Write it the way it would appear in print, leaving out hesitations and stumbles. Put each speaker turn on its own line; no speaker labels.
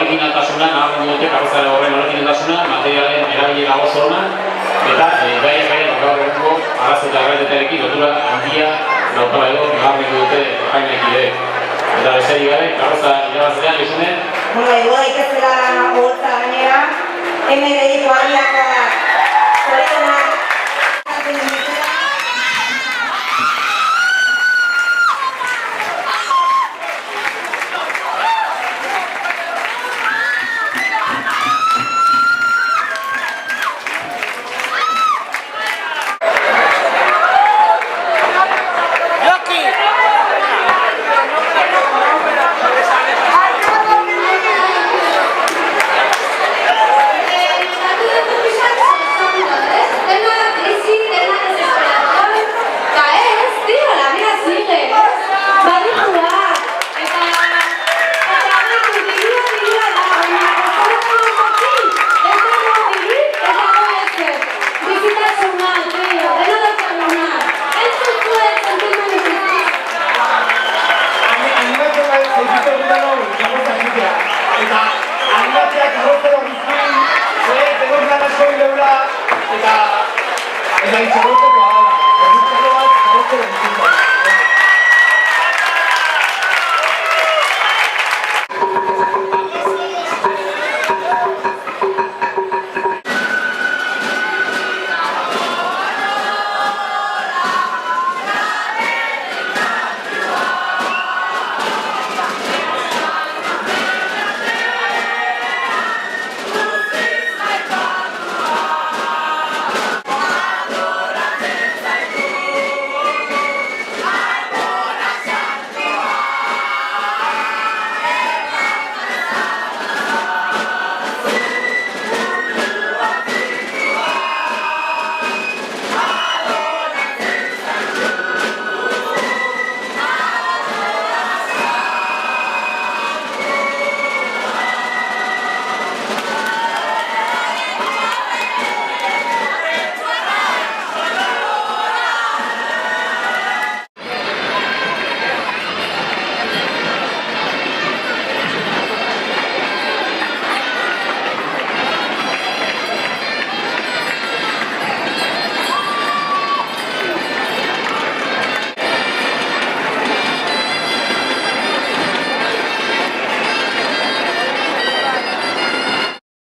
originaltasuna, nabarmendu dute karrozari horren originaltasuna, materialen erabilera oso ona, eta gaiak gaur egungo arazo eta errealitatearekin lotura handia daukala edo nabarmendu dute epaimaekideek. Eta besterik gabe, karroza irabazlean esunen.
Egoa ikatzela hortza gainera, MDI koaliakoak zorionak
eta